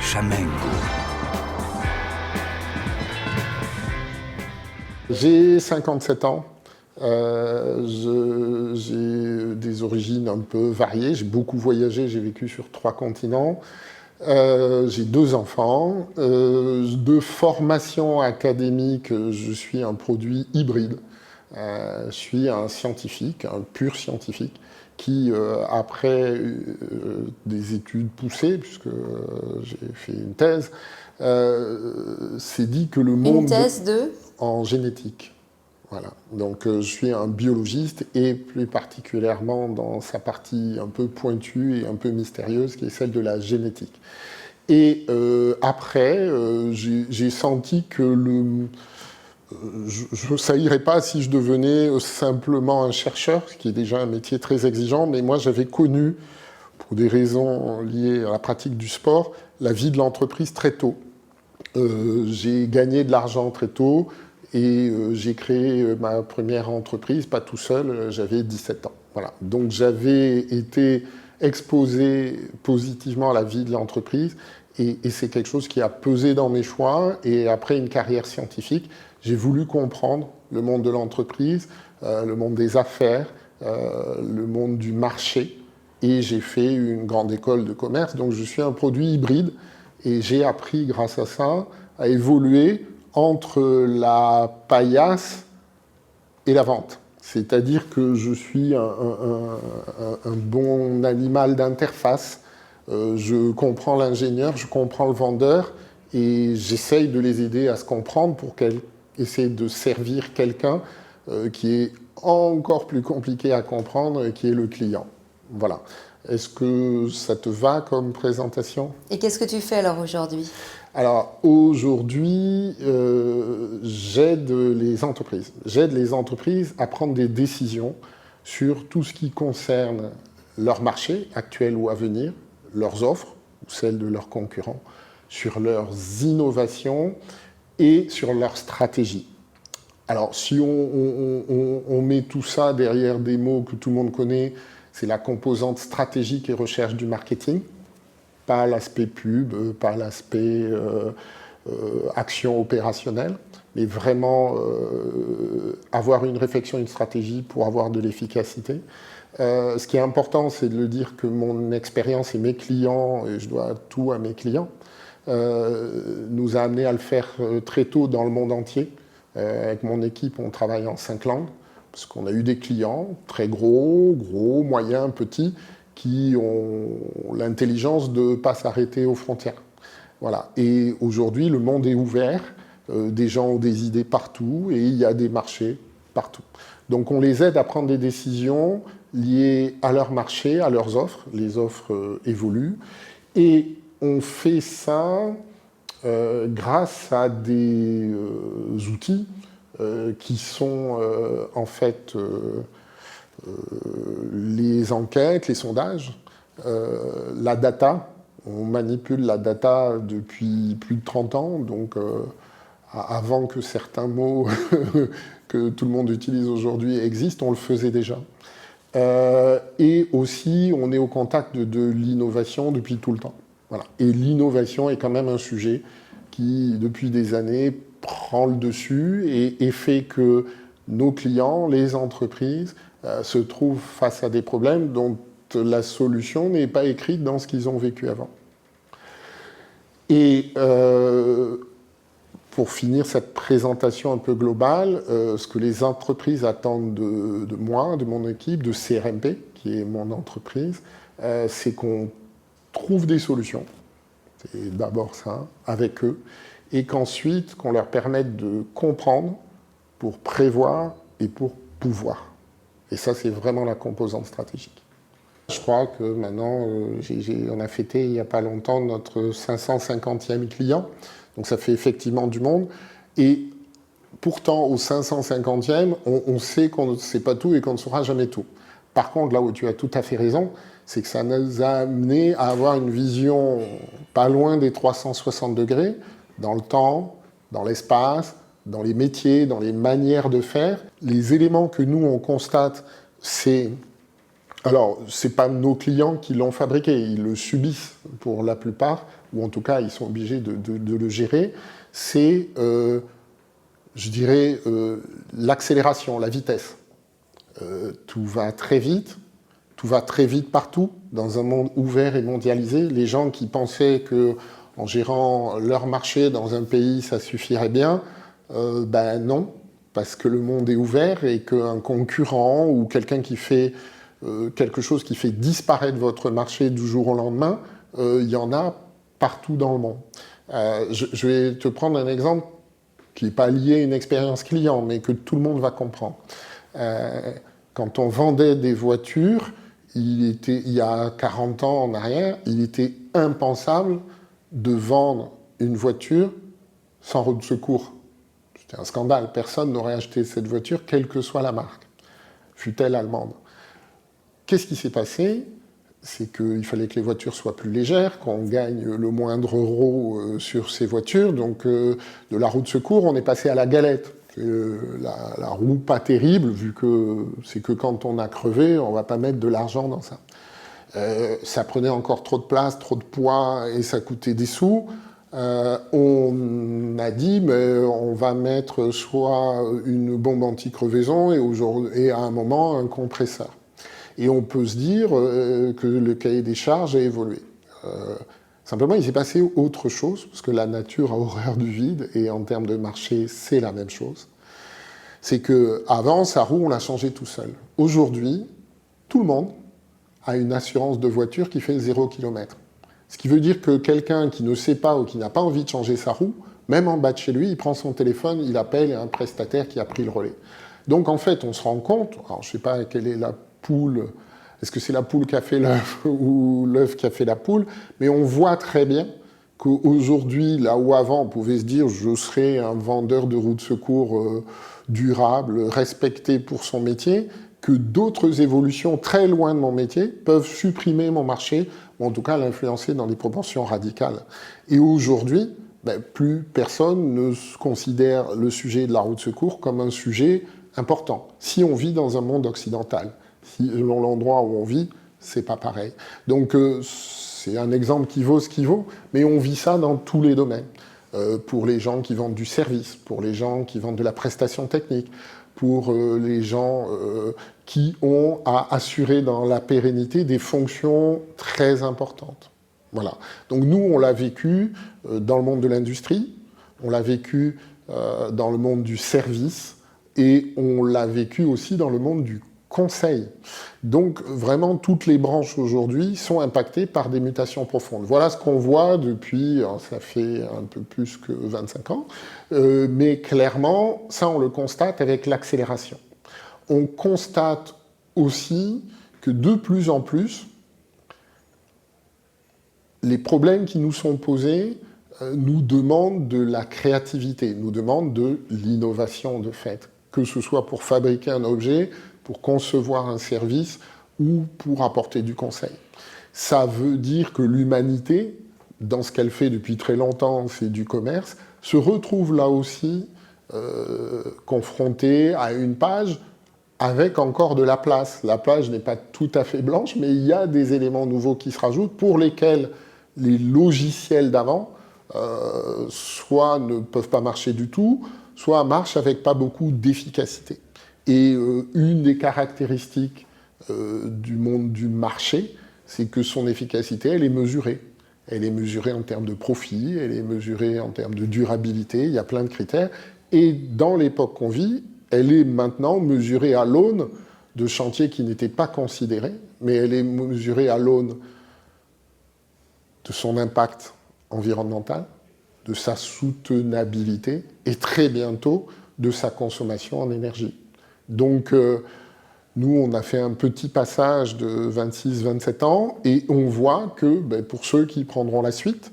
Chamengo. J'ai 57 ans. J'ai des origines un peu variées. J'ai beaucoup voyagé, j'ai vécu sur 3 continents. J'ai 2 enfants. De formation académique, je suis un produit hybride. Je suis un scientifique, un pur scientifique, qui, après des études poussées, puisque j'ai fait une thèse, s'est dit que le monde... Une thèse de en génétique. Voilà. Donc je suis un biologiste et plus particulièrement dans sa partie un peu pointue et un peu mystérieuse qui est celle de la génétique. Et après, j'ai senti que ça irait pas si je devenais simplement un chercheur, ce qui est déjà un métier très exigeant, mais moi j'avais connu, pour des raisons liées à la pratique du sport, la vie de l'entreprise très tôt. J'ai gagné de l'argent très tôt, et j'ai créé ma première entreprise, pas tout seul, j'avais 17 ans. Voilà. Donc j'avais été exposé positivement à la vie de l'entreprise et c'est quelque chose qui a pesé dans mes choix. Et après une carrière scientifique, j'ai voulu comprendre le monde de l'entreprise, le monde des affaires, le monde du marché. Et j'ai fait une grande école de commerce, donc je suis un produit hybride et j'ai appris grâce à ça à évoluer entre la paillasse et la vente. C'est-à-dire que je suis un bon animal d'interface. Je comprends l'ingénieur, je comprends le vendeur et j'essaye de les aider à se comprendre pour essayer de servir quelqu'un qui est encore plus compliqué à comprendre, qui est le client. Voilà. Est-ce que ça te va comme présentation? Et qu'est-ce que tu fais alors aujourd'hui? Alors aujourd'hui, j'aide les entreprises. J'aide les entreprises à prendre des décisions sur tout ce qui concerne leur marché actuel ou à venir, leurs offres ou celles de leurs concurrents, sur leurs innovations et sur leur stratégie. Alors si on met tout ça derrière des mots que tout le monde connaît, c'est la composante stratégique et recherche du marketing. Pas l'aspect pub, pas l'aspect action opérationnelle, mais vraiment avoir une réflexion, une stratégie pour avoir de l'efficacité. Ce qui est important, c'est de le dire que mon expérience et mes clients, et je dois tout à mes clients, nous a amené à le faire très tôt dans le monde entier. Avec mon équipe, on travaille en 5 langues, parce qu'on a eu des clients très gros, moyens, petits, qui ont l'intelligence de ne pas s'arrêter aux frontières. Voilà. Et aujourd'hui, le monde est ouvert, des gens ont des idées partout et il y a des marchés partout. Donc on les aide à prendre des décisions liées à leur marché, à leurs offres. Les offres évoluent. Et on fait ça grâce à des outils qui sont en fait... les enquêtes, les sondages, la data. On manipule la data depuis plus de 30 ans, donc avant que certains mots que tout le monde utilise aujourd'hui existent, on le faisait déjà. Et aussi, on est au contact de l'innovation depuis tout le temps. Voilà. Et l'innovation est quand même un sujet qui, depuis des années, prend le dessus et fait que nos clients, les entreprises, se trouvent face à des problèmes dont la solution n'est pas écrite dans ce qu'ils ont vécu avant. Et pour finir cette présentation un peu globale, ce que les entreprises attendent de moi, de mon équipe, de CRMP, qui est mon entreprise, c'est qu'on trouve des solutions, c'est d'abord ça, avec eux, et qu'ensuite qu'on leur permette de comprendre pour prévoir et pour pouvoir. Et ça, c'est vraiment la composante stratégique. Je crois que maintenant, on a fêté il n'y a pas longtemps notre 550e client. Donc ça fait effectivement du monde. Et pourtant, au 550e, on sait qu'on ne sait pas tout et qu'on ne saura jamais tout. Par contre, là où tu as tout à fait raison, c'est que ça nous a amené à avoir une vision pas loin des 360 degrés, dans le temps, dans l'espace, dans les métiers, dans les manières de faire. Les éléments que nous, on constate, c'est Alors, ce n'est pas nos clients qui l'ont fabriqué, ils le subissent pour la plupart, ou en tout cas, ils sont obligés de le gérer. C'est, je dirais, l'accélération, la vitesse. Tout va très vite. Tout va très vite partout, dans un monde ouvert et mondialisé. Les gens qui pensaient qu'en gérant leur marché dans un pays, ça suffirait bien, ben non, parce que le monde est ouvert et qu'un concurrent ou quelqu'un qui fait quelque chose qui fait disparaître votre marché du jour au lendemain, il y en a partout dans le monde. Je vais te prendre un exemple qui n'est pas lié à une expérience client, mais que tout le monde va comprendre. Quand on vendait des voitures, il y a 40 ans en arrière, il était impensable de vendre une voiture sans roue de secours. C'était un scandale. Personne n'aurait acheté cette voiture, quelle que soit la marque, fût-elle allemande. Qu'est-ce qui s'est passé? C'est qu'il fallait que les voitures soient plus légères, qu'on gagne le moindre euro sur ces voitures. Donc, de la roue de secours, on est passé à la galette. La roue pas terrible, vu que c'est que quand on a crevé, on ne va pas mettre de l'argent dans ça. Ça prenait encore trop de place, trop de poids, et ça coûtait des sous. On a dit, mais on va mettre soit une bombe anti-crevaison et à un moment un compresseur. Et on peut se dire que le cahier des charges a évolué. Simplement, il s'est passé autre chose, parce que la nature a horreur du vide, et en termes de marché, c'est la même chose. C'est qu'avant, sa roue, on l'a changée tout seul. Aujourd'hui, tout le monde a une assurance de voiture qui fait 0 km. Ce qui veut dire que quelqu'un qui ne sait pas ou qui n'a pas envie de changer sa roue, même en bas de chez lui, il prend son téléphone, il appelle un prestataire qui a pris le relais. Donc en fait, on se rend compte, alors je ne sais pas quelle est la poule, est-ce que c'est la poule qui a fait l'œuf ou l'œuf qui a fait la poule, mais on voit très bien qu'aujourd'hui, là où avant on pouvait se dire je serai un vendeur de roues de secours durable, respecté pour son métier, que d'autres évolutions très loin de mon métier peuvent supprimer mon marché, ou en tout cas l'influencer dans des proportions radicales. Et aujourd'hui, plus personne ne considère le sujet de la roue de secours comme un sujet important. Si on vit dans un monde occidental, selon l'endroit où on vit, c'est pas pareil. Donc c'est un exemple qui vaut ce qu'il vaut, mais on vit ça dans tous les domaines. Pour les gens qui vendent du service, pour les gens qui vendent de la prestation technique, pour les gens qui ont à assurer dans la pérennité des fonctions très importantes. Voilà. Donc nous, on l'a vécu dans le monde de l'industrie, on l'a vécu dans le monde du service, et on l'a vécu aussi dans le monde du conseil. Donc vraiment, toutes les branches aujourd'hui sont impactées par des mutations profondes. Voilà ce qu'on voit depuis, ça fait un peu plus que 25 ans, mais clairement, ça on le constate avec l'accélération. On constate aussi que de plus en plus, les problèmes qui nous sont posés nous demandent de la créativité, nous demandent de l'innovation de fait, que ce soit pour fabriquer un objet, pour concevoir un service ou pour apporter du conseil. Ça veut dire que l'humanité, dans ce qu'elle fait depuis très longtemps, c'est du commerce, se retrouve là aussi confrontée à une page avec encore de la place. La page n'est pas tout à fait blanche, mais il y a des éléments nouveaux qui se rajoutent pour lesquels les logiciels d'avant soit ne peuvent pas marcher du tout, soit marchent avec pas beaucoup d'efficacité. Et une des caractéristiques du monde du marché, c'est que son efficacité, elle est mesurée. Elle est mesurée en termes de profit, elle est mesurée en termes de durabilité, il y a plein de critères. Et dans l'époque qu'on vit, elle est maintenant mesurée à l'aune de chantiers qui n'étaient pas considérés, mais elle est mesurée à l'aune de son impact environnemental, de sa soutenabilité et très bientôt de sa consommation en énergie. Donc, nous, on a fait un petit passage de 26-27 ans et on voit que pour ceux qui prendront la suite,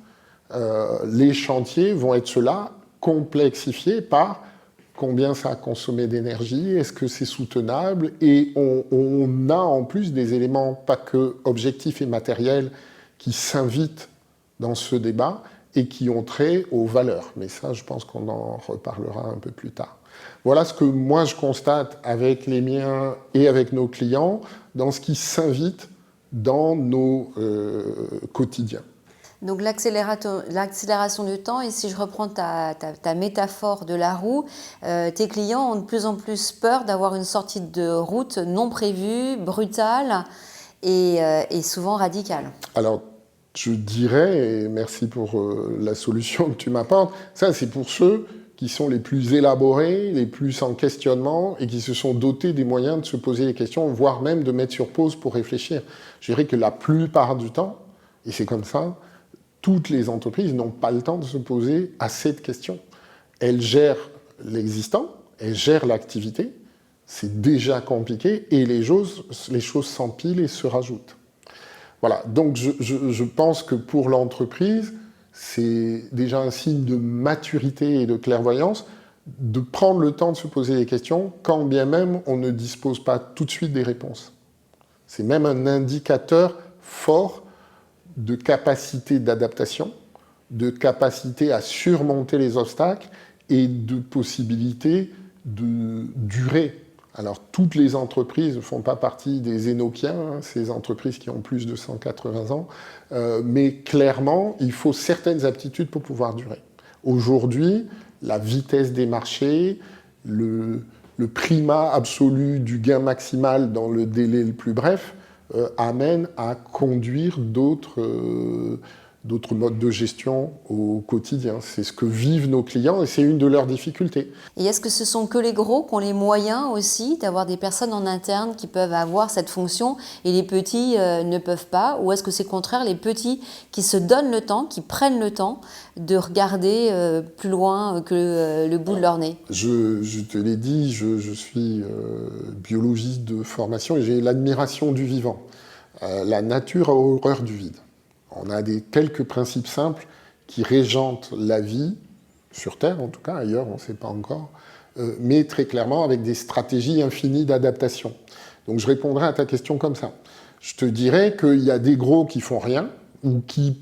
les chantiers vont être ceux-là complexifiés par combien ça a consommé d'énergie, est-ce que c'est soutenable, et on a en plus des éléments pas que objectifs et matériels qui s'invitent dans ce débat et qui ont trait aux valeurs. Mais ça, je pense qu'on en reparlera un peu plus tard. Voilà ce que moi je constate avec les miens et avec nos clients dans ce qui s'invite dans nos quotidiens. Donc l'accélération du temps, et si je reprends ta métaphore de la roue, tes clients ont de plus en plus peur d'avoir une sortie de route non prévue, brutale et souvent radicale. Alors, je dirais, et merci pour la solution que tu m'apportes, ça c'est pour ceux qui sont les plus élaborés, les plus en questionnement et qui se sont dotés des moyens de se poser les questions, voire même de mettre sur pause pour réfléchir. Je dirais que la plupart du temps, et c'est comme ça, toutes les entreprises n'ont pas le temps de se poser assez de questions. Elles gèrent l'existant, elles gèrent l'activité, c'est déjà compliqué et les choses s'empilent et se rajoutent. Voilà, donc je pense que pour l'entreprise, c'est déjà un signe de maturité et de clairvoyance de prendre le temps de se poser des questions, quand bien même on ne dispose pas tout de suite des réponses. C'est même un indicateur fort de capacité d'adaptation, de capacité à surmonter les obstacles et de possibilité de durer. Alors, toutes les entreprises ne font pas partie des Enochiens, hein, ces entreprises qui ont plus de 180 ans, mais clairement, il faut certaines aptitudes pour pouvoir durer. Aujourd'hui, la vitesse des marchés, le primat absolu du gain maximal dans le délai le plus bref, amène à conduire d'autres modes de gestion au quotidien. C'est ce que vivent nos clients et c'est une de leurs difficultés. Et est-ce que ce sont que les gros qui ont les moyens aussi d'avoir des personnes en interne qui peuvent avoir cette fonction et les petits ne peuvent pas? Ou est-ce que c'est au contraire les petits qui se donnent le temps, qui prennent le temps de regarder plus loin que le bout de leur nez? Je te l'ai dit, je suis biologiste de formation et j'ai l'admiration du vivant. La nature a horreur du vide. On a quelques principes simples qui régentent la vie, sur Terre en tout cas, ailleurs on ne sait pas encore, mais très clairement avec des stratégies infinies d'adaptation. Donc je répondrai à ta question comme ça. Je te dirais qu'il y a des gros qui font rien, ou qui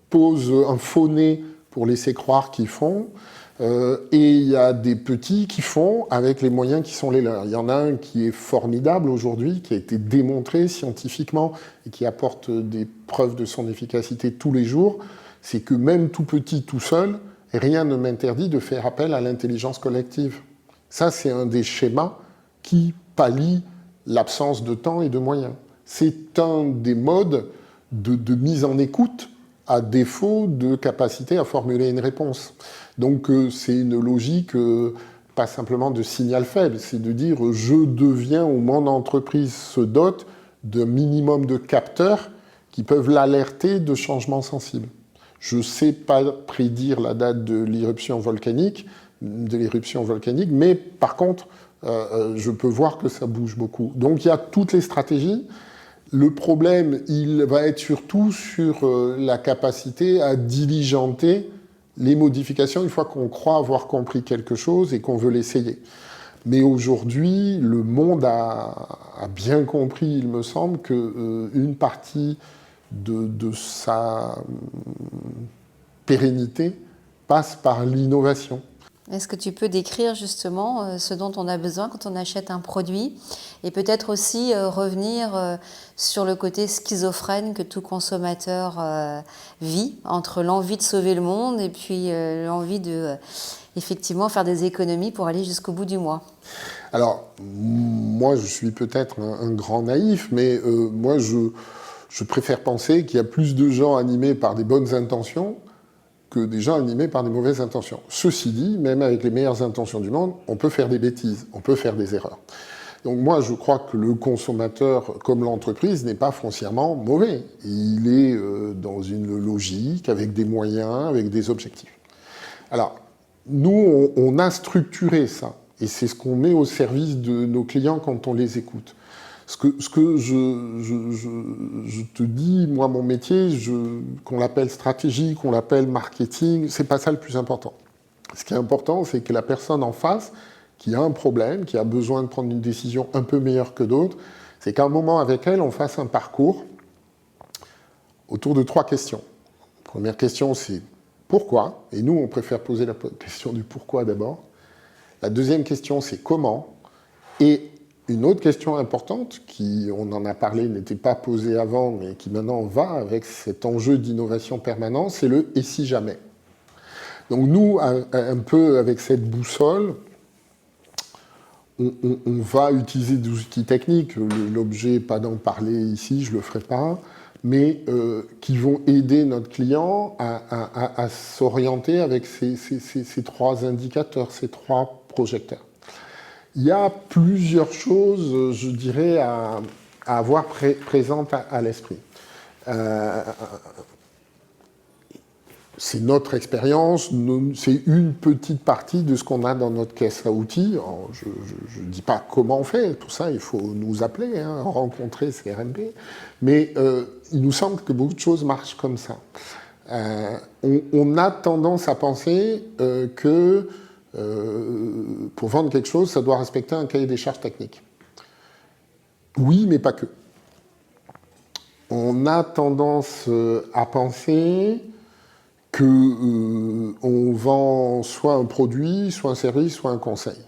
posent un faux nez pour laisser croire qu'ils font, et il y a des petits qui font avec les moyens qui sont les leurs. Il y en a un qui est formidable aujourd'hui, qui a été démontré scientifiquement et qui apporte des preuves de son efficacité tous les jours, c'est que même tout petit, tout seul, rien ne m'interdit de faire appel à l'intelligence collective. Ça, c'est un des schémas qui pallie l'absence de temps et de moyens. C'est un des modes de mise en écoute à défaut de capacité à formuler une réponse. Donc c'est une logique pas simplement de signal faible, c'est de dire je deviens ou mon entreprise se dote d'un minimum de capteurs qui peuvent l'alerter de changements sensibles. Je ne sais pas prédire la date de l'éruption volcanique, mais par contre, je peux voir que ça bouge beaucoup. Donc il y a toutes les stratégies. Le problème, il va être surtout sur la capacité à diligenter les modifications une fois qu'on croit avoir compris quelque chose et qu'on veut l'essayer. Mais aujourd'hui, le monde a bien compris, il me semble, qu'une partie de sa pérennité passe par l'innovation. Est-ce que tu peux décrire justement ce dont on a besoin quand on achète un produit et peut-être aussi revenir sur le côté schizophrène que tout consommateur vit entre l'envie de sauver le monde et puis l'envie de effectivement faire des économies pour aller jusqu'au bout du mois? Alors, moi je suis peut-être un grand naïf, mais moi je préfère penser qu'il y a plus de gens animés par des bonnes intentions que des gens animés par des mauvaises intentions. Ceci dit, même avec les meilleures intentions du monde, on peut faire des bêtises, on peut faire des erreurs. Donc moi, je crois que le consommateur, comme l'entreprise, n'est pas foncièrement mauvais. Il est dans une logique, avec des moyens, avec des objectifs. Alors, nous, on a structuré ça, et c'est ce qu'on met au service de nos clients quand on les écoute. Ce que je te dis, moi, mon métier, qu'on l'appelle stratégie, qu'on l'appelle marketing, c'est pas ça le plus important. Ce qui est important, c'est que la personne en face, qui a un problème, qui a besoin de prendre une décision un peu meilleure que d'autres, c'est qu'à un moment avec elle, on fasse un parcours autour de 3 questions. Première question, c'est Pourquoi? Et nous, on préfère poser la question du pourquoi d'abord. La deuxième question, c'est comment. Et une autre question importante, qui, on en a parlé, n'était pas posée avant, mais qui maintenant va avec cet enjeu d'innovation permanent, c'est le « et si jamais ». Donc nous, un peu avec cette boussole, on va utiliser des outils techniques. L'objet, pas d'en parler ici, je ne le ferai pas, mais qui vont aider notre client à s'orienter avec ces trois indicateurs, ces trois projecteurs. Il y a plusieurs choses, je dirais, à avoir présentes à l'esprit. C'est notre expérience, c'est une petite partie de ce qu'on a dans notre caisse à outils. Alors, je ne dis pas comment on fait, tout ça, il faut nous appeler, rencontrer CRMP, mais il nous semble que beaucoup de choses marchent comme ça. On a tendance à penser que pour vendre quelque chose, ça doit respecter un cahier des charges techniques. Oui, mais pas que. On a tendance à penser qu'on vend soit un produit, soit un service, soit un conseil.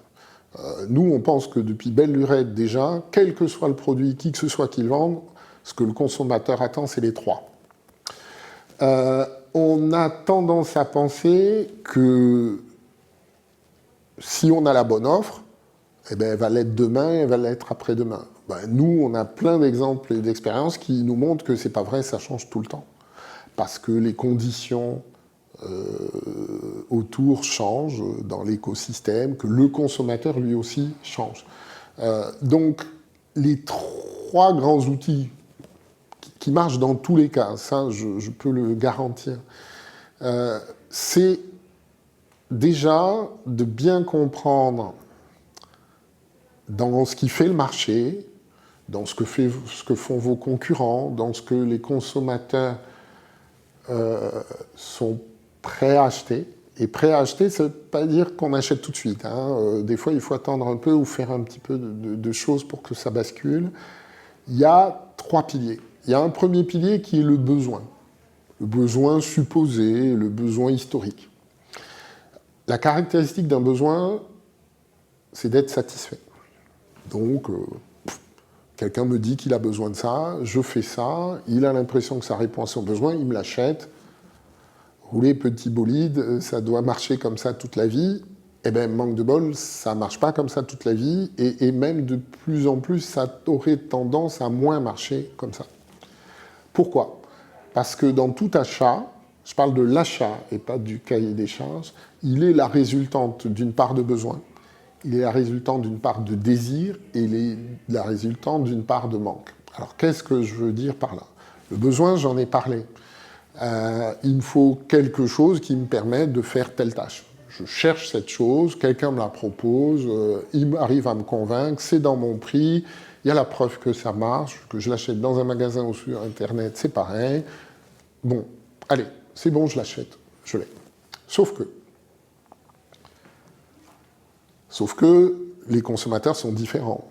Nous, on pense que depuis belle lurette déjà, quel que soit le produit, qui que ce soit qu'il vende, ce que le consommateur attend, c'est les trois. On a tendance à penser que si on a la bonne offre, eh ben, elle va l'être demain, elle va l'être après-demain. Ben, nous, on a plein d'exemples et d'expériences qui nous montrent que c'est pas vrai, ça change tout le temps. Parce que les conditions autour changent dans l'écosystème, que le consommateur lui aussi change. Donc, les trois grands outils qui marchent dans tous les cas, ça je peux le garantir, c'est déjà de bien comprendre dans ce qui fait le marché, dans ce que font vos concurrents, dans ce que les consommateurs sont prêts à acheter. Et prêts à acheter, ça ne veut pas dire qu'on achète tout de suite. Des fois, il faut attendre un peu ou faire un petit peu de choses pour que ça bascule. Il y a trois piliers. Il y a un premier pilier qui est le besoin. Le besoin supposé, le besoin historique. La caractéristique d'un besoin, c'est d'être satisfait. Donc, quelqu'un me dit qu'il a besoin de ça, je fais ça, il a l'impression que ça répond à son besoin, il me l'achète. Rouler petit bolide, ça doit marcher comme ça toute la vie. Eh bien, manque de bol, ça ne marche pas comme ça toute la vie, et même de plus en plus, ça aurait tendance à moins marcher comme ça. Pourquoi? Parce que dans tout achat, je parle de l'achat et pas du cahier des charges, il est la résultante d'une part de besoin, il est la résultante d'une part de désir, et il est la résultante d'une part de manque. Alors, qu'est-ce que je veux dire par là? Le besoin, j'en ai parlé. Il me faut quelque chose qui me permette de faire telle tâche. Je cherche cette chose, quelqu'un me la propose, il arrive à me convaincre, c'est dans mon prix, il y a la preuve que ça marche, que je l'achète dans un magasin ou sur Internet, c'est pareil. Bon, allez, c'est bon, je l'achète, je l'ai. Sauf que les consommateurs sont différents.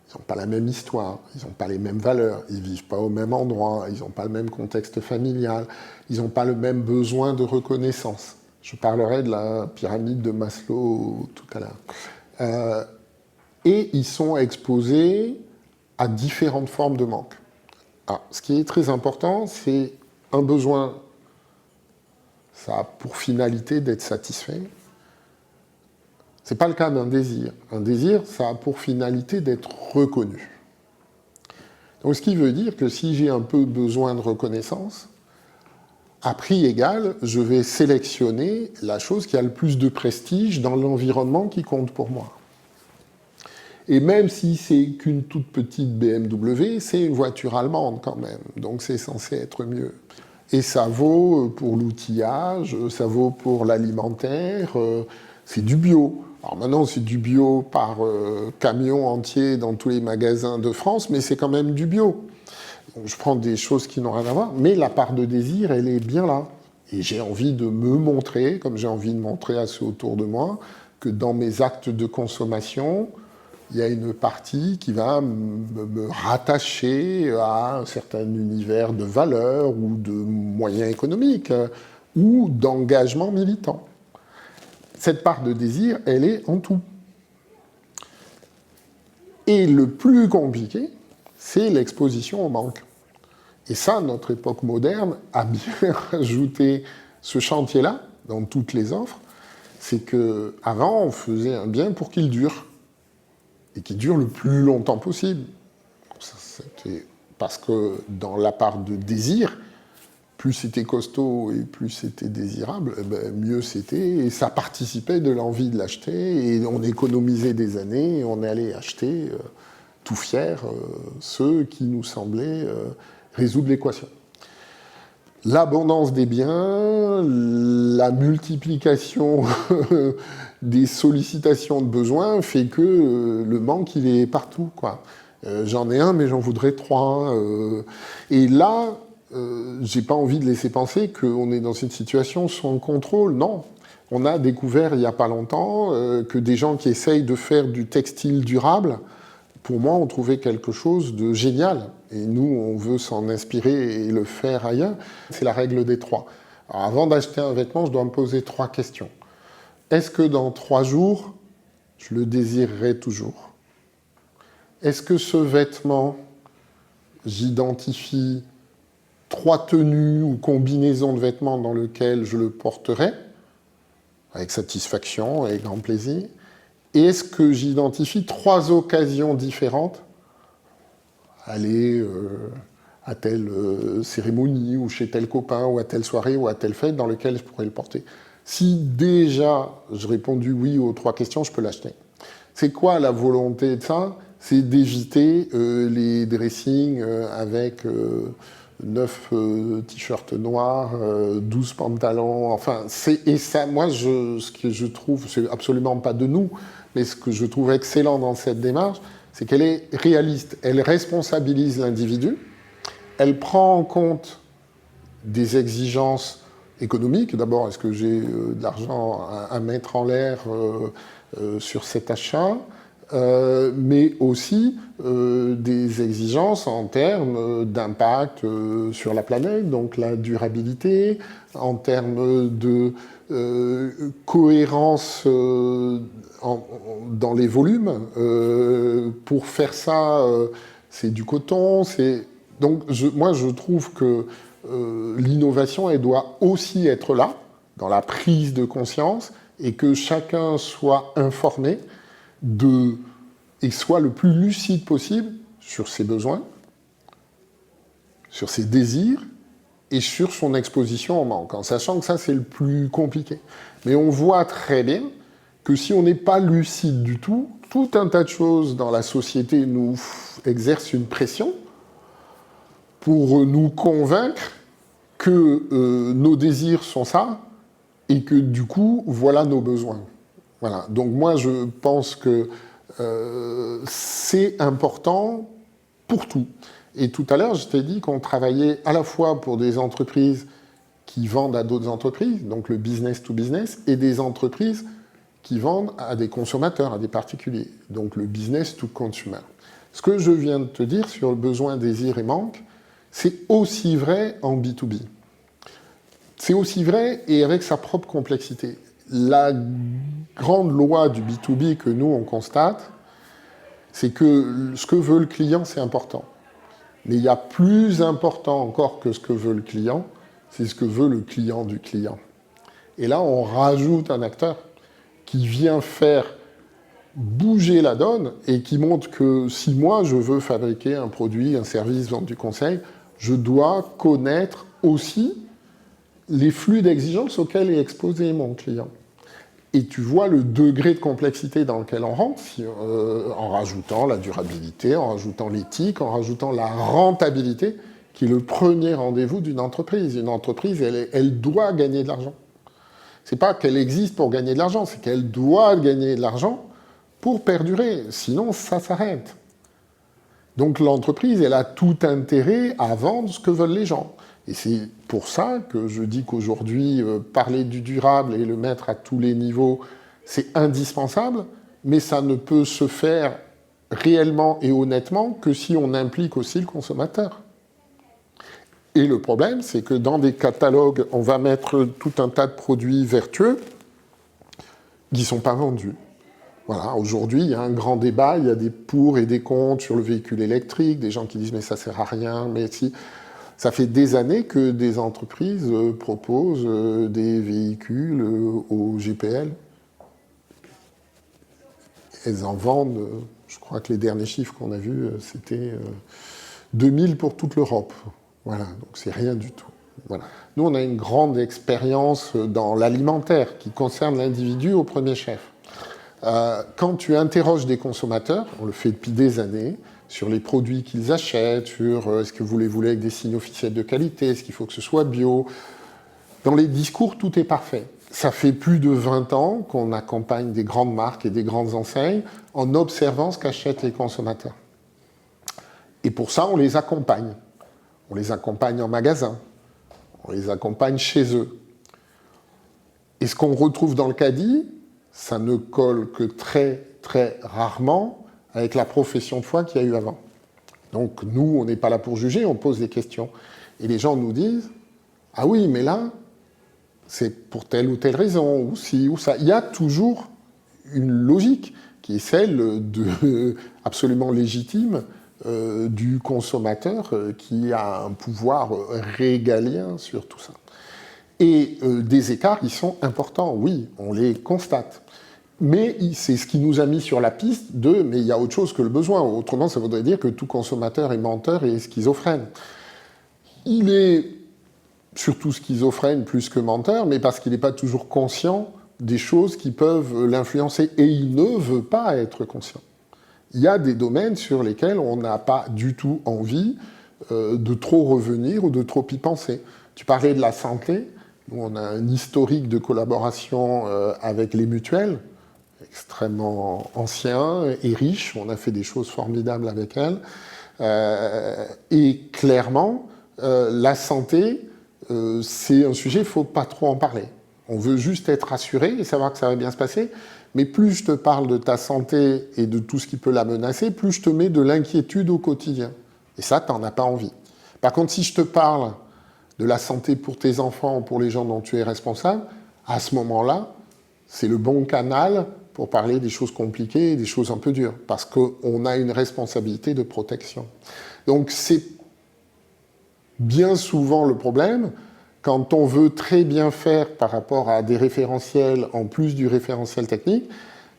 Ils n'ont pas la même histoire, ils n'ont pas les mêmes valeurs, ils ne vivent pas au même endroit, ils n'ont pas le même contexte familial, ils n'ont pas le même besoin de reconnaissance. Je parlerai de la pyramide de Maslow tout à l'heure. Et ils sont exposés à différentes formes de manque. Alors, ce qui est très important, c'est un besoin, ça a pour finalité d'être satisfait. Ce n'est pas le cas d'un désir. Un désir, ça a pour finalité d'être reconnu. Donc, ce qui veut dire que si j'ai un peu besoin de reconnaissance, à prix égal, je vais sélectionner la chose qui a le plus de prestige dans l'environnement qui compte pour moi. Et même si c'est qu'une toute petite BMW, c'est une voiture allemande quand même, donc c'est censé être mieux. Et ça vaut pour l'outillage, ça vaut pour l'alimentaire, c'est du bio. Alors maintenant, c'est du bio par camion entier dans tous les magasins de France, mais c'est quand même du bio. Donc, je prends des choses qui n'ont rien à voir, mais la part de désir, elle est bien là. Et j'ai envie de me montrer, comme j'ai envie de montrer à ceux autour de moi, que dans mes actes de consommation, il y a une partie qui va me rattacher à un certain univers de valeurs ou de moyens économiques. ou d'engagement militant. Cette part de désir, elle est en tout. Et le plus compliqué, c'est l'exposition au manque. Et ça, notre époque moderne a bien rajouté ce chantier-là dans toutes les offres. C'est qu'avant, on faisait un bien pour qu'il dure. Et qu'il dure le plus longtemps possible. Parce que dans la part de désir, plus c'était costaud et plus c'était désirable, mieux c'était. Et ça participait de l'envie de l'acheter. Et on économisait des années et on allait acheter tout fier ceux qui nous semblaient résoudre l'équation. L'abondance des biens, la multiplication des sollicitations de besoins fait que le manque, il est partout, quoi. J'en ai un, mais j'en voudrais trois. Et là, j'ai pas envie de laisser penser qu'on est dans une situation sans contrôle. Non. On a découvert il y a pas longtemps que des gens qui essayent de faire du textile durable, pour moi, ont trouvé quelque chose de génial. Et nous, on veut s'en inspirer et le faire ailleurs. C'est la règle des 3. Alors, avant d'acheter un vêtement, je dois me poser 3 questions. Est-ce que dans 3 jours, je le désirerai toujours? Est-ce que ce vêtement, j'identifie 3 tenues ou combinaisons de vêtements dans lesquelles je le porterai, avec satisfaction et grand plaisir? Et est-ce que j'identifie 3 occasions différentes, aller à telle cérémonie, ou chez tel copain, ou à telle soirée, ou à telle fête, dans lesquelles je pourrais le porter? Si déjà j'ai répondu oui aux 3 questions, je peux l'acheter. C'est quoi la volonté de ça? C'est d'éviter les dressings avec 9 t-shirts noirs, 12 pantalons, enfin, et ça, moi, ce que je trouve, c'est absolument pas de nous, mais ce que je trouve excellent dans cette démarche, c'est qu'elle est réaliste. Elle responsabilise l'individu, elle prend en compte des exigences économiques. D'abord, est-ce que j'ai de l'argent à mettre en l'air sur cet achat, mais aussi des exigences en termes d'impact sur la planète, donc la durabilité, en termes de cohérence dans les volumes. Pour faire ça, c'est du coton. Donc moi, je trouve que l'innovation, elle doit aussi être là, dans la prise de conscience, et que chacun soit informé et soit le plus lucide possible sur ses besoins, sur ses désirs et sur son exposition au manque, en sachant que ça, c'est le plus compliqué. Mais on voit très bien que si on n'est pas lucide du tout, tout un tas de choses dans la société nous exercent une pression pour nous convaincre que nos désirs sont ça et que du coup, voilà nos besoins. Voilà. Donc moi, je pense que c'est important pour tout. Et tout à l'heure, je t'ai dit qu'on travaillait à la fois pour des entreprises qui vendent à d'autres entreprises, donc le business to business, et des entreprises qui vendent à des consommateurs, à des particuliers, donc le business to consumer. Ce que je viens de te dire sur le besoin, désir et manque, c'est aussi vrai en B2B. C'est aussi vrai et avec sa propre complexité. La grande loi du B2B que nous, on constate, c'est que ce que veut le client, c'est important. Mais il y a plus important encore que ce que veut le client, c'est ce que veut le client du client. Et là, on rajoute un acteur qui vient faire bouger la donne et qui montre que si moi, je veux fabriquer un produit, un service, vendre du conseil, je dois connaître aussi les flux d'exigences auxquels est exposé mon client. Et tu vois le degré de complexité dans lequel on rentre, en rajoutant la durabilité, en rajoutant l'éthique, en rajoutant la rentabilité, qui est le premier rendez-vous d'une entreprise. Une entreprise, elle doit gagner de l'argent. C'est pas qu'elle existe pour gagner de l'argent, c'est qu'elle doit gagner de l'argent pour perdurer. Sinon, ça s'arrête. Donc l'entreprise, elle a tout intérêt à vendre ce que veulent les gens. Et c'est pour ça que je dis qu'aujourd'hui, parler du durable et le mettre à tous les niveaux, c'est indispensable, mais ça ne peut se faire réellement et honnêtement que si on implique aussi le consommateur. Et le problème, c'est que dans des catalogues, on va mettre tout un tas de produits vertueux qui ne sont pas vendus. Voilà, aujourd'hui, il y a un grand débat, il y a des pour et des contre sur le véhicule électrique, des gens qui disent mais ça sert à rien, mais si. Ça fait des années que des entreprises proposent des véhicules au GPL. Elles en vendent, je crois que les derniers chiffres qu'on a vus, c'était 2000 pour toute l'Europe. Voilà, donc c'est rien du tout. Voilà. Nous, on a une grande expérience dans l'alimentaire qui concerne l'individu au premier chef. Quand tu interroges des consommateurs, on le fait depuis des années, sur les produits qu'ils achètent, sur est-ce que vous les voulez avec des signes officiels de qualité, est-ce qu'il faut que ce soit bio. Dans les discours, tout est parfait. Ça fait plus de 20 ans qu'on accompagne des grandes marques et des grandes enseignes en observant ce qu'achètent les consommateurs. Et pour ça, on les accompagne. On les accompagne en magasin. On les accompagne chez eux. Et ce qu'on retrouve dans le caddie, ça ne colle que très, très rarement avec la profession de foi qu'il y a eu avant. Donc nous, on n'est pas là pour juger, on pose des questions. Et les gens nous disent « Ah oui, mais là, c'est pour telle ou telle raison, ou ci ou ça ». Il y a toujours une logique qui est celle absolument légitime du consommateur qui a un pouvoir régalien sur tout ça. Et des écarts qui sont importants, oui, on les constate. Mais c'est ce qui nous a mis sur la piste de « mais il y a autre chose que le besoin ». Autrement, ça voudrait dire que tout consommateur est menteur et schizophrène. Il est surtout schizophrène plus que menteur, mais parce qu'il n'est pas toujours conscient des choses qui peuvent l'influencer. Et il ne veut pas être conscient. Il y a des domaines sur lesquels on n'a pas du tout envie de trop revenir ou de trop y penser. Tu parlais de la santé. Nous, on a un historique de collaboration avec les mutuelles, extrêmement ancien et riche. On a fait des choses formidables avec elles. Et clairement, la santé, c'est un sujet, il ne faut pas trop en parler. On veut juste être rassuré et savoir que ça va bien se passer. Mais plus je te parle de ta santé et de tout ce qui peut la menacer, plus je te mets de l'inquiétude au quotidien. Et ça, tu n'en as pas envie. Par contre, si je te parle de la santé pour tes enfants ou pour les gens dont tu es responsable, à ce moment-là, c'est le bon canal pour parler des choses compliquées et des choses un peu dures, parce qu'on a une responsabilité de protection. Donc c'est bien souvent le problème, quand on veut très bien faire par rapport à des référentiels, en plus du référentiel technique,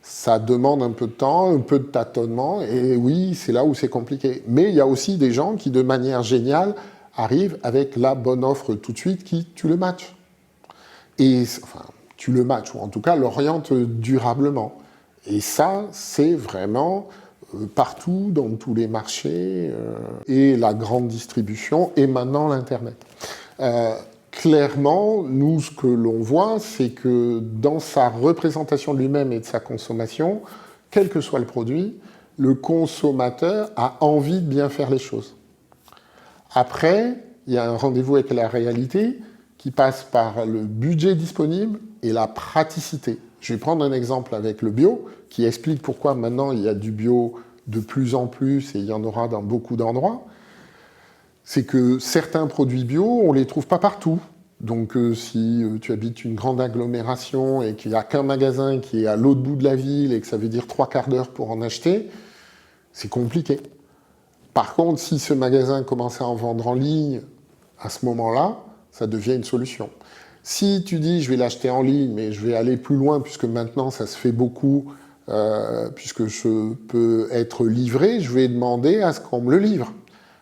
ça demande un peu de temps, un peu de tâtonnement, et oui, c'est là où c'est compliqué. Mais il y a aussi des gens qui, de manière géniale, arrivent avec la bonne offre tout de suite, qui tue le match. Et, enfin, tue le match, ou en tout cas l'oriente durablement. Et ça, c'est vraiment partout, dans tous les marchés, et la grande distribution, et maintenant l'Internet. Clairement, nous, ce que l'on voit, c'est que dans sa représentation de lui-même et de sa consommation, quel que soit le produit, le consommateur a envie de bien faire les choses. Après, il y a un rendez-vous avec la réalité qui passe par le budget disponible et la praticité. Je vais prendre un exemple avec le bio, qui explique pourquoi maintenant il y a du bio de plus en plus et il y en aura dans beaucoup d'endroits. C'est que certains produits bio, on ne les trouve pas partout. Donc si tu habites une grande agglomération et qu'il n'y a qu'un magasin qui est à l'autre bout de la ville et que ça veut dire 3/4 d'heure pour en acheter, c'est compliqué. Par contre, si ce magasin commence à en vendre en ligne, à ce moment-là, ça devient une solution. Si tu dis je vais l'acheter en ligne, mais je vais aller plus loin, puisque maintenant ça se fait beaucoup, puisque je peux être livré, je vais demander à ce qu'on me le livre.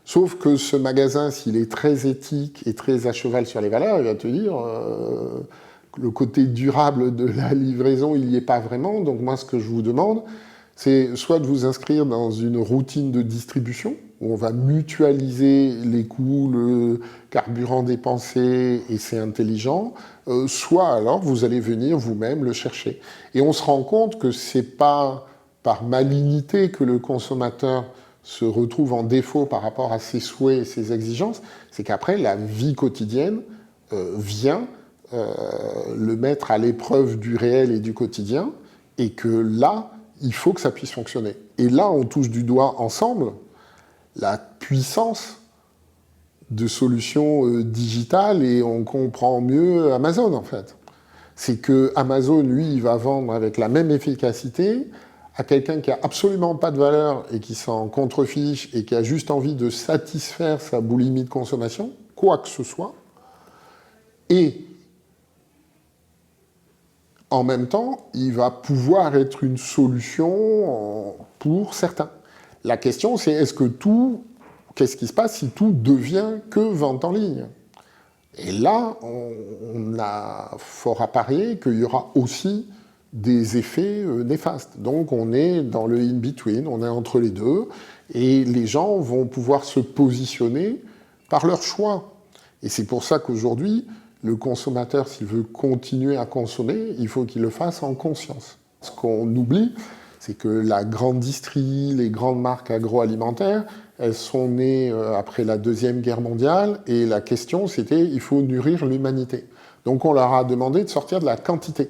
Sauf que ce magasin, s'il est très éthique et très à cheval sur les valeurs, il va te dire que le côté durable de la livraison, il n'y est pas vraiment. Donc moi, ce que je vous demande, c'est soit de vous inscrire dans une routine de distribution, où on va mutualiser les coûts, le carburant dépensé, et c'est intelligent, soit alors vous allez venir vous-même le chercher. Et on se rend compte que ce n'est pas par malignité que le consommateur se retrouve en défaut par rapport à ses souhaits et ses exigences, c'est qu'après, la vie quotidienne vient le mettre à l'épreuve du réel et du quotidien, et que là, il faut que ça puisse fonctionner. Et là, on touche du doigt ensemble la puissance de solutions digitales et on comprend mieux Amazon, en fait. C'est que Amazon, lui, il va vendre avec la même efficacité à quelqu'un qui a absolument pas de valeur et qui s'en contrefiche et qui a juste envie de satisfaire sa boulimie de consommation, quoi que ce soit, et en même temps, il va pouvoir être une solution pour certains. La question, c'est qu'est-ce qui se passe si tout devient que vente en ligne ? Et là, on a fort à parier qu'il y aura aussi des effets néfastes. Donc on est dans le in-between, on est entre les deux, et les gens vont pouvoir se positionner par leur choix. Et c'est pour ça qu'aujourd'hui, le consommateur, s'il veut continuer à consommer, il faut qu'il le fasse en conscience. Ce qu'on oublie, c'est que la grande distrie, les grandes marques agroalimentaires, elles sont nées après la Deuxième Guerre mondiale, et la question, c'était il faut nourrir l'humanité. Donc on leur a demandé de sortir de la quantité.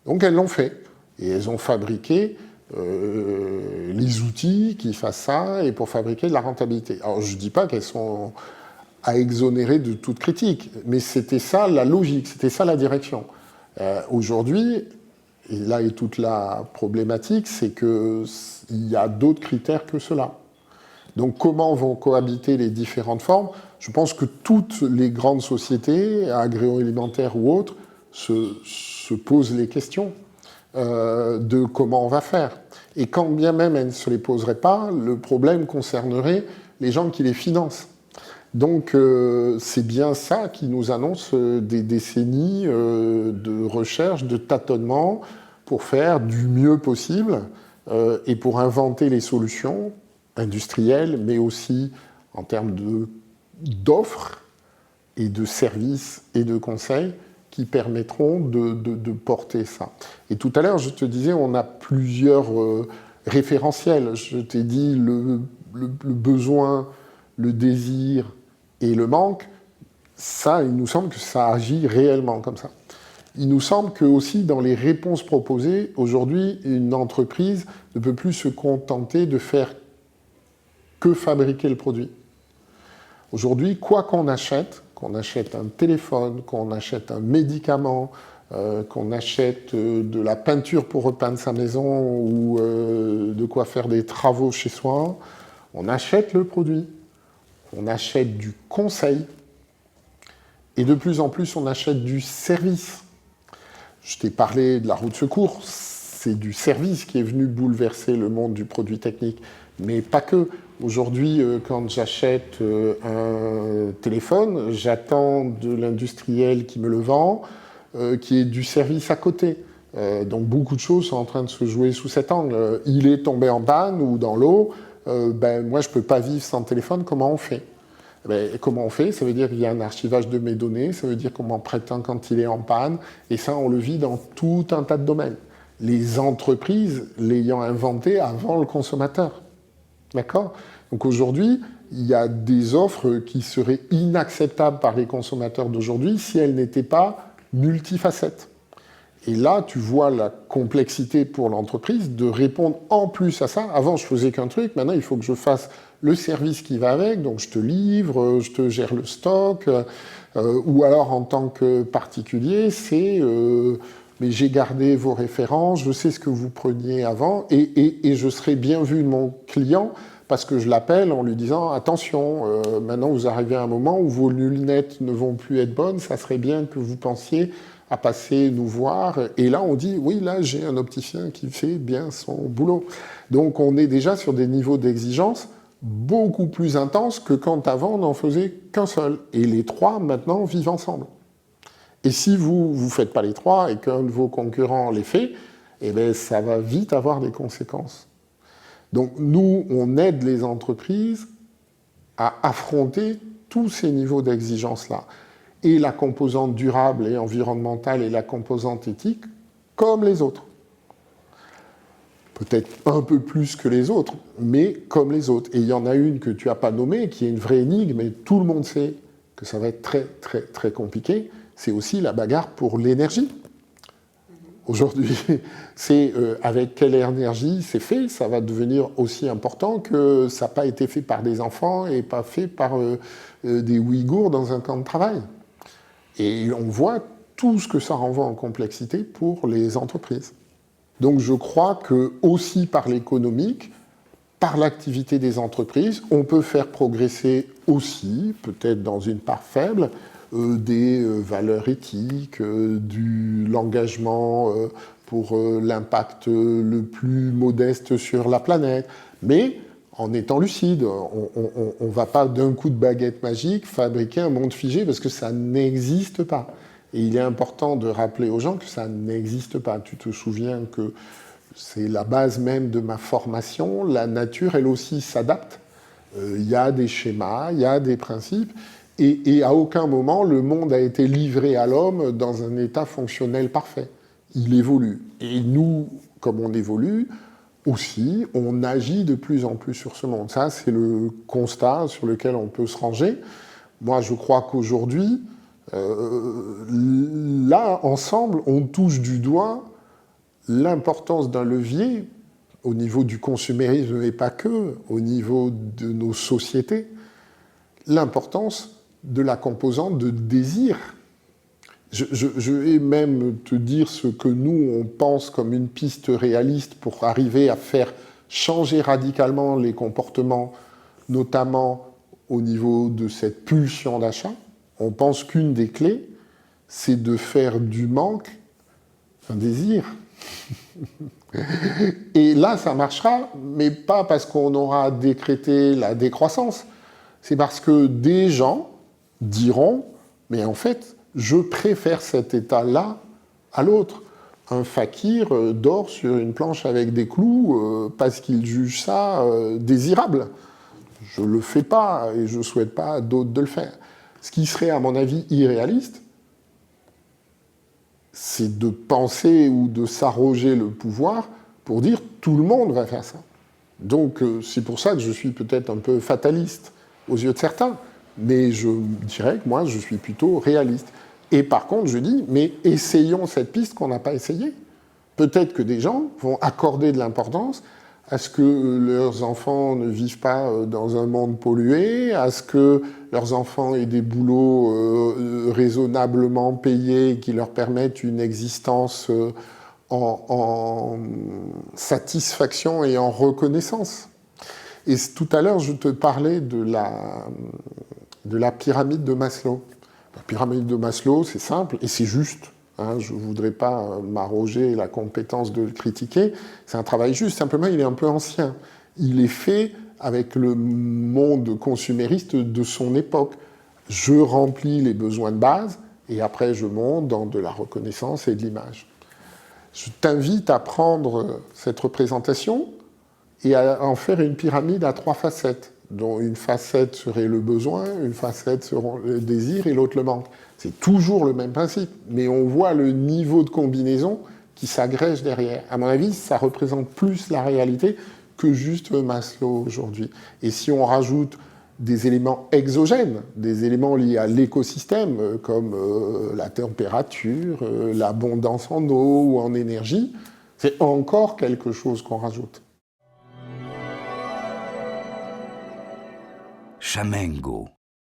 Donc elles l'ont fait. Et elles ont fabriqué les outils qui fassent ça, et pour fabriquer de la rentabilité. Alors je ne dis pas qu'elles sont à exonérer de toute critique, mais c'était ça la logique, c'était ça la direction. Aujourd'hui, et là est toute la problématique, c'est qu'il y a d'autres critères que cela. Donc comment vont cohabiter les différentes formes ? Je pense que toutes les grandes sociétés, agroalimentaires ou autres, se posent les questions de comment on va faire. Et quand bien même elles ne se les poseraient pas, le problème concernerait les gens qui les financent. Donc c'est bien ça qui nous annonce des décennies de recherche, de tâtonnement pour faire du mieux possible et pour inventer les solutions industrielles, mais aussi en termes d'offres et de services et de conseils qui permettront de porter ça. Et tout à l'heure, je te disais, on a plusieurs référentiels. Je t'ai dit le besoin, le désir et le manque, ça, il nous semble que ça agit réellement comme ça. Il nous semble que aussi dans les réponses proposées, aujourd'hui, une entreprise ne peut plus se contenter de faire que fabriquer le produit. Aujourd'hui, quoi qu'on achète un téléphone, qu'on achète un médicament, qu'on achète de la peinture pour repeindre sa maison ou de quoi faire des travaux chez soi, on achète le produit. On achète du conseil et de plus en plus on achète du service. Je t'ai parlé de la roue de secours, c'est du service qui est venu bouleverser le monde du produit technique, mais pas que. Aujourd'hui, quand j'achète un téléphone, j'attends de l'industriel qui me le vend, qui est du service à côté. Donc beaucoup de choses sont en train de se jouer sous cet angle. Il est tombé en panne ou dans l'eau, moi je ne peux pas vivre sans téléphone, comment on fait ? Comment on fait ? Ça veut dire qu'il y a un archivage de mes données, ça veut dire qu'on m'en prête un quand il est en panne, et ça on le vit dans tout un tas de domaines. Les entreprises l'ayant inventé avant le consommateur. D'accord ? Donc aujourd'hui, il y a des offres qui seraient inacceptables par les consommateurs d'aujourd'hui si elles n'étaient pas multifacettes. Et là, tu vois la complexité pour l'entreprise de répondre en plus à ça. Avant, je faisais qu'un truc. Maintenant, il faut que je fasse le service qui va avec. Donc, je te livre, je te gère le stock. Ou alors, en tant que particulier, c'est mais j'ai gardé vos références, je sais ce que vous preniez avant, et je serai bien vu de mon client parce que je l'appelle en lui disant « Attention, maintenant, vous arrivez à un moment où vos lunettes ne vont plus être bonnes. Ça serait bien que vous pensiez à passer nous voir. » Et là, on dit, oui, là, j'ai un opticien qui fait bien son boulot. Donc, on est déjà sur des niveaux d'exigence beaucoup plus intenses que quand avant, on n'en faisait qu'un seul. Et les trois, maintenant, vivent ensemble. Et si vous ne faites pas les trois et qu'un de vos concurrents les fait, eh bien, ça va vite avoir des conséquences. Donc, nous, on aide les entreprises à affronter tous ces niveaux d'exigence-là. Et la composante durable et environnementale et la composante éthique, comme les autres. Peut-être un peu plus que les autres, mais comme les autres. Et il y en a une que tu n'as pas nommée, qui est une vraie énigme, et tout le monde sait que ça va être très, très, très compliqué, c'est aussi la bagarre pour l'énergie. Aujourd'hui, c'est avec quelle énergie c'est fait, ça va devenir aussi important que ça n'a pas été fait par des enfants et pas fait par des Ouïghours dans un camp de travail. Et on voit tout ce que ça renvoie en complexité pour les entreprises. Donc je crois que aussi par l'économique, par l'activité des entreprises, on peut faire progresser aussi, peut-être dans une part faible, des valeurs éthiques, de l'engagement pour l'impact le plus modeste sur la planète, mais en étant lucide. On ne va pas d'un coup de baguette magique fabriquer un monde figé parce que ça n'existe pas. Et il est important de rappeler aux gens que ça n'existe pas. Tu te souviens que c'est la base même de ma formation. La nature, elle aussi, s'adapte. Il y a des schémas, il y a des principes. Et à aucun moment, le monde a été livré à l'homme dans un état fonctionnel parfait. Il évolue. Et nous, comme on évolue, aussi, on agit de plus en plus sur ce monde. Ça, c'est le constat sur lequel on peut se ranger. Moi, je crois qu'aujourd'hui, là, ensemble, on touche du doigt l'importance d'un levier au niveau du consumérisme, et pas que, au niveau de nos sociétés, l'importance de la composante de désir. Je vais même te dire ce que nous, on pense comme une piste réaliste pour arriver à faire changer radicalement les comportements, notamment au niveau de cette pulsion d'achat. On pense qu'une des clés, c'est de faire du manque un désir. Et là, ça marchera, mais pas parce qu'on aura décrété la décroissance. C'est parce que des gens diront, mais en fait, je préfère cet état-là à l'autre. Un fakir dort sur une planche avec des clous parce qu'il juge ça désirable. Je ne le fais pas et je ne souhaite pas à d'autres de le faire. Ce qui serait, à mon avis, irréaliste, c'est de penser ou de s'arroger le pouvoir pour dire tout le monde va faire ça. Donc c'est pour ça que je suis peut-être un peu fataliste aux yeux de certains, mais je dirais que moi je suis plutôt réaliste. Et par contre je dis, mais essayons cette piste qu'on n'a pas essayée. Peut-être que des gens vont accorder de l'importance à ce que leurs enfants ne vivent pas dans un monde pollué, à ce que leurs enfants aient des boulots raisonnablement payés qui leur permettent une existence en satisfaction et en reconnaissance. Et tout à l'heure, je te parlais de la pyramide de Maslow. La pyramide de Maslow, c'est simple et c'est juste. Je ne voudrais pas m'arroger la compétence de le critiquer. C'est un travail juste, simplement il est un peu ancien. Il est fait avec le monde consumériste de son époque. Je remplis les besoins de base et après je monte dans de la reconnaissance et de l'image. Je t'invite à prendre cette représentation et à en faire une pyramide à 3 facettes, dont une facette serait le besoin, une facette serait le désir et l'autre le manque. C'est toujours le même principe, mais on voit le niveau de combinaison qui s'agrège derrière. À mon avis, ça représente plus la réalité que juste Maslow aujourd'hui. Et si on rajoute des éléments exogènes, des éléments liés à l'écosystème, comme la température, l'abondance en eau ou en énergie, c'est encore quelque chose qu'on rajoute. Chamengo.